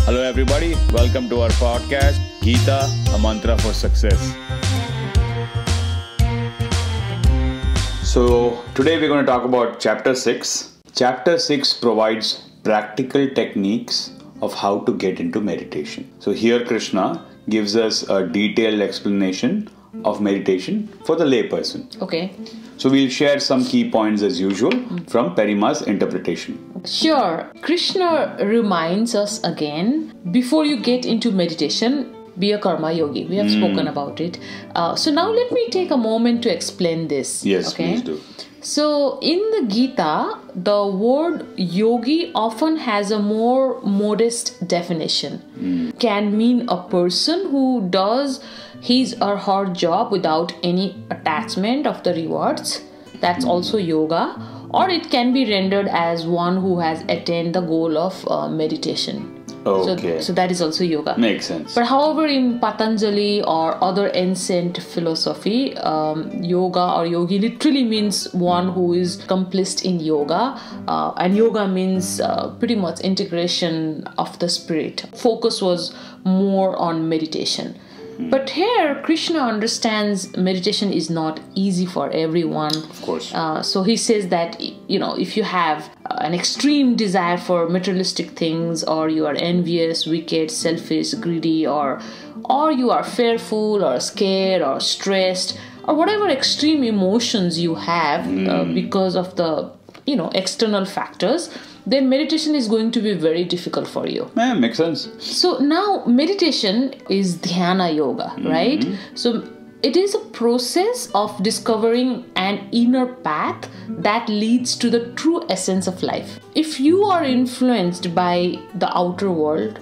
Hello, everybody. Welcome to our podcast, Gita, a mantra for success. So, today we're going to talk about Chapter 6. Chapter 6 provides practical techniques of how to get into meditation. So, here Krishna gives us a detailed explanation of meditation for the layperson. Okay. So, we'll share some key points as usual from Perima's interpretation. Sure. Krishna reminds us again, before you get into meditation, be a karma yogi. We have spoken about it. So now let me take a moment to explain this. Yes, okay? please do. So in the Gita, the word yogi often has a more modest definition. Can mean a person who does his or her job without any attachment of the rewards. That's also yoga. Or it can be rendered as one who has attained the goal of meditation. Okay. So that is also yoga. Makes sense. But however, in Patanjali or other ancient philosophy, yoga or yogi literally means one who is accomplished in yoga. And yoga means pretty much integration of the spirit. Focus was more on meditation. But here, Krishna understands meditation is not easy for everyone. Of course. So he says that, if you have an extreme desire for materialistic things, or you are envious, wicked, selfish, greedy, or you are fearful or scared or stressed, or whatever extreme emotions you have because of the, external factors, then meditation is going to be very difficult for you. Yeah, makes sense. So now meditation is dhyana yoga, right? So it is a process of discovering an inner path that leads to the true essence of life. If you are influenced by the outer world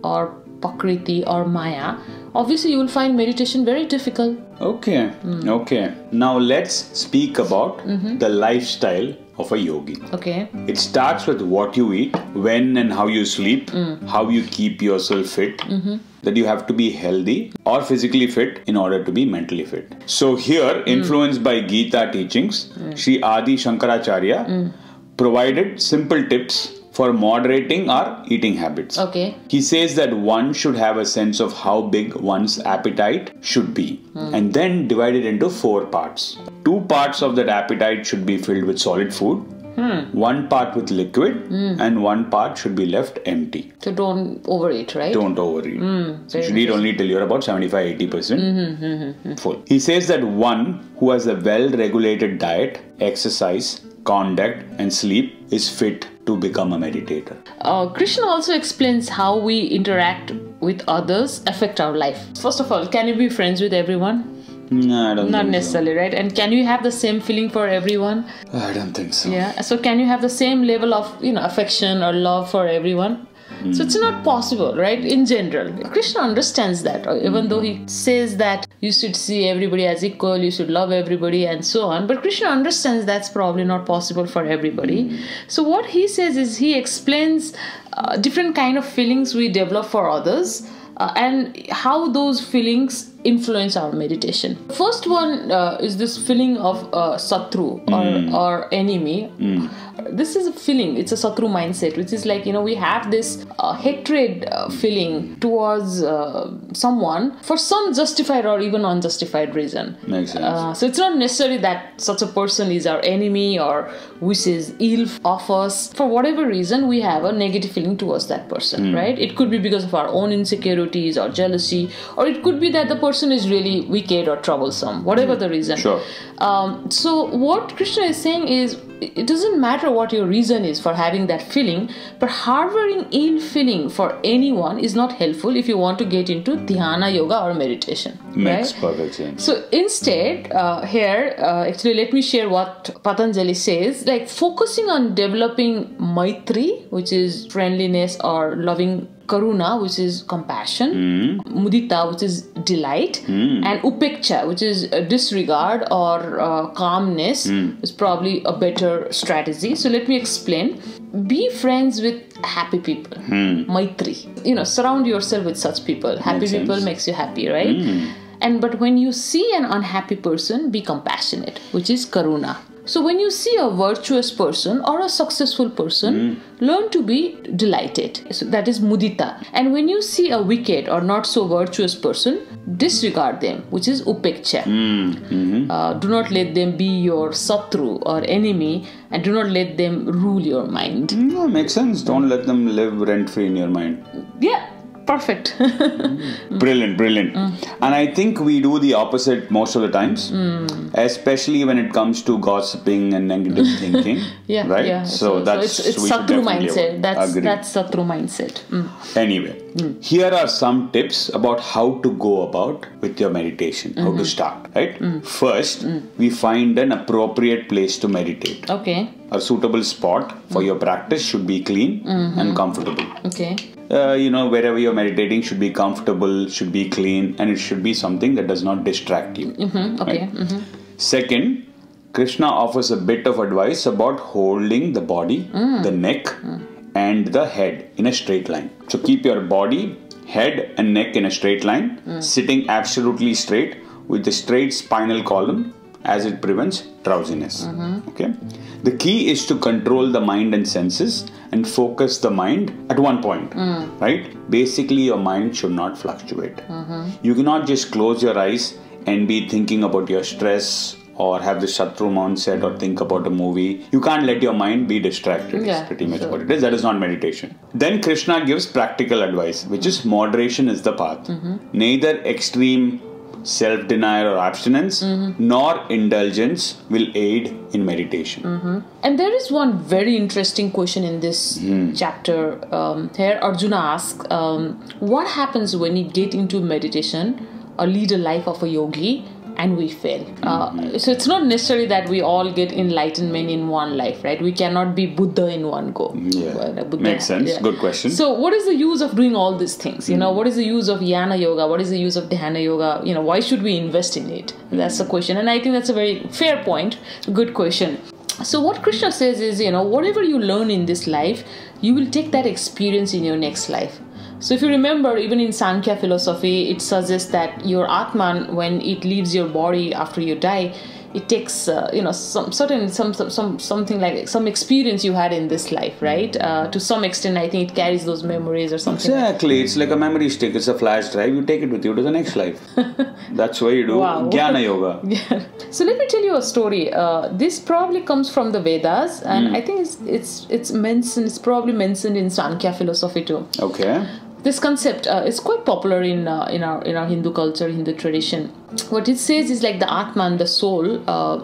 or Prakriti or Maya, obviously you will find meditation very difficult. Okay. Now let's speak about the lifestyle of a yogi. Okay. It starts with what you eat, when and how you sleep, how you keep yourself fit, that you have to be healthy or physically fit in order to be mentally fit. So here, influenced by Gita teachings, Sri Adi Shankaracharya provided simple tips for moderating our eating habits. Okay. He says that one should have a sense of how big one's appetite should be and then divide it into 4 parts. 2 parts of that appetite should be filled with solid food, 1 part with liquid, and 1 part should be left empty. So don't overeat, right? Don't overeat. So you should eat only till you're about 75-80% full. He says that one who has a well-regulated diet, exercise, conduct, and sleep is fit to become a meditator. Krishna also explains how we interact with others affect our life. First of all, can you be friends with everyone? No, I don't Not think necessarily, right? And can you have the same feeling for everyone? so. I don't think so. Yeah. So can you have the same level of, affection or love for everyone? So it's not possible, right? In general, Krishna understands that, even though he says that you should see everybody as equal, you should love everybody and so on. But Krishna understands that's probably not possible for everybody. So what he says is he explains different kind of feelings we develop for others and how those feelings influence our meditation. First one is this feeling of satru or enemy. This is a feeling, it's a satru mindset, which is like, we have this hatred feeling towards someone for some justified or even unjustified reason. Makes sense. So it's not necessary that such a person is our enemy or wishes ill of us. For whatever reason, we have a negative feeling towards that person, right? It could be because of our own insecurities or jealousy, or it could be that the person is really wicked or troublesome, whatever the reason. Sure. So what Krishna is saying is, it doesn't matter what your reason is for having that feeling, but harboring ill feeling for anyone is not helpful if you want to get into dhyana yoga or meditation. Makes right? perfect sense. So instead, actually let me share what Patanjali says, like focusing on developing maitri, which is friendliness or loving, karuna, which is compassion, mudita, which is delight, and upeksha, which is disregard or calmness, is probably a better strategy. So let me explain. Be friends with happy people, maitri. Surround yourself with such people. Happy Makes people sense. makes you happy, right? But when you see an unhappy person, be compassionate, which is karuna. So when you see a virtuous person or a successful person, learn to be delighted. So that is mudita. And when you see a wicked or not so virtuous person, disregard them, which is upeksha. Do not let them be your satru or enemy, and do not let them rule your mind. No, makes sense. Don't let them live rent-free in your mind. Yeah. Perfect. Brilliant. And I think we do the opposite most of the times, especially when it comes to gossiping and negative thinking. Right? Yeah. So that's it's satru mindset. That's satru mindset. Anyway, here are some tips about how to go about with your meditation, how to start, right? First, we find an appropriate place to meditate. Okay. A suitable spot for your practice should be clean and comfortable. Okay. Wherever you're meditating should be comfortable, should be clean, and it should be something that does not distract you. Okay. Right? Second, Krishna offers a bit of advice about holding the body, the neck, and the head in a straight line. So keep your body, head, and neck in a straight line, sitting absolutely straight with the straight spinal column, as it prevents drowsiness. Okay. The key is to control the mind and senses and focus the mind at one point, right? Basically, your mind should not fluctuate. You cannot just close your eyes and be thinking about your stress or have the Shatru mindset or think about a movie. You can't let your mind be distracted. Yeah, That's pretty much what it is. That is not meditation. Then Krishna gives practical advice, which is moderation is the path. Neither extreme self-denial or abstinence nor indulgence will aid in meditation. And there is one very interesting question in this chapter. Here Arjuna asks, what happens when you get into meditation or lead a life of a yogi and we fail? So it's not necessarily that we all get enlightenment in one life, right? We cannot be Buddha in one go. Makes sense. Yeah. Good question. So what is the use of doing all these things? What is the use of Jnana Yoga? What is the use of Dhyana Yoga? Why should we invest in it? That's the question. And I think that's a very fair point. Good question. So what Krishna says is, whatever you learn in this life, you will take that experience in your next life. So if you remember, even in Sankhya philosophy, it suggests that your Atman, when it leaves your body after you die, it takes something like some experience you had in this life, right? To some extent, I think it carries those memories or something. Exactly, it's like a memory stick. It's a flash drive. You take it with you to the next life. That's why you do Jnana Yoga. Yeah. So let me tell you a story. This probably comes from the Vedas, and I think it's mentioned. It's probably mentioned in Sankhya philosophy too. Okay. This concept is quite popular in our Hindu culture, Hindu tradition. What it says is like the Atman, the soul,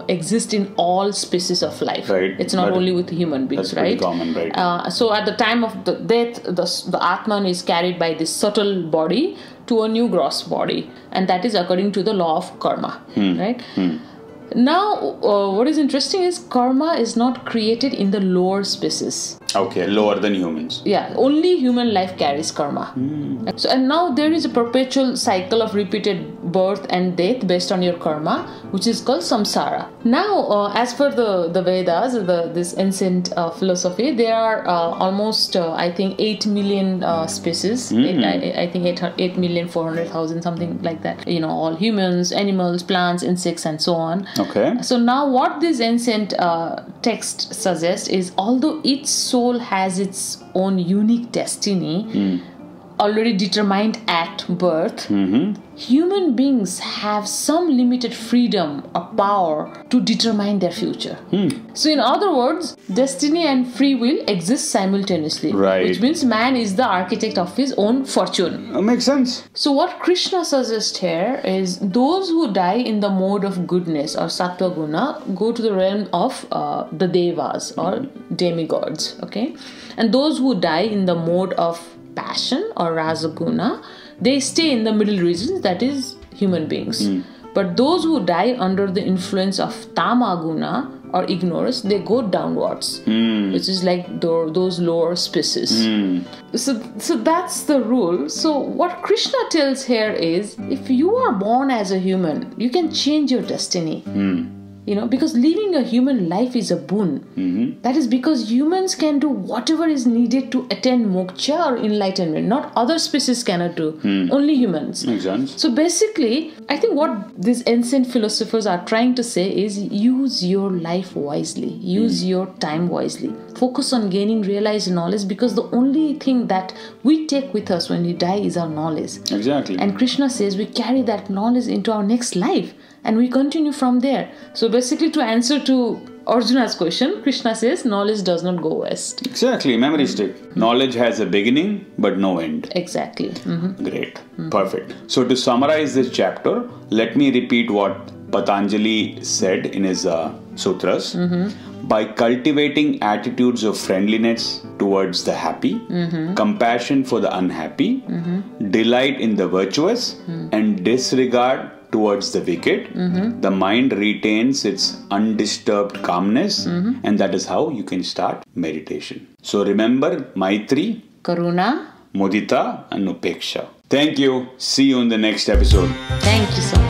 exists in all species of life. Right. It's not only with human beings, that's right? That's common, right? So at the time of the death, the Atman is carried by this subtle body to a new gross body, and that is according to the law of karma, right? Now, what is interesting is karma is not created in the lower species. Okay, lower than humans. Yeah, only human life carries karma. So, and now there is a perpetual cycle of repeated birth and death based on your karma, which is called samsara. Now, as per the Vedas, this ancient philosophy, there are almost, I think, 8 million species. I think 8,400,000, something like that. All humans, animals, plants, insects, and so on. Okay. So now what this ancient text suggests is, although each soul has its own unique destiny, already determined at birth, human beings have some limited freedom or power to determine their future. So in other words, destiny and free will exist simultaneously, right, which means man is the architect of his own fortune. Makes sense. So what Krishna suggests here is those who die in the mode of goodness or sattva guna go to the realm of the devas or demigods, okay? And those who die in the mode of passion or rasaguna, they stay in the middle regions, that is human beings. But those who die under the influence of tamaguna or ignorance, they go downwards, which is like those lower species. So that's the rule. So what Krishna tells here is, if you are born as a human, you can change your destiny. because living a human life is a boon. That is because humans can do whatever is needed to attain moksha or enlightenment. Not other species cannot do. Only humans. Makes sense. So basically, I think what these ancient philosophers are trying to say is use your life wisely. Use your time wisely. Focus on gaining realized knowledge, because the only thing that we take with us when we die is our knowledge. Exactly. And Krishna says we carry that knowledge into our next life and we continue from there. So basically, to answer to Arjuna's question, Krishna says knowledge does not go west. Exactly. Memory stick. Knowledge has a beginning but no end. Exactly. Great. Perfect. So to summarize this chapter, let me repeat what Patanjali said in his sutras. By cultivating attitudes of friendliness towards the happy, compassion for the unhappy, delight in the virtuous, and disregard towards the wicked, the mind retains its undisturbed calmness, and that is how you can start meditation. So remember Maitri, Karuna. Mudita, and Upeksha. Thank you. See you in the next episode. Thank you so much.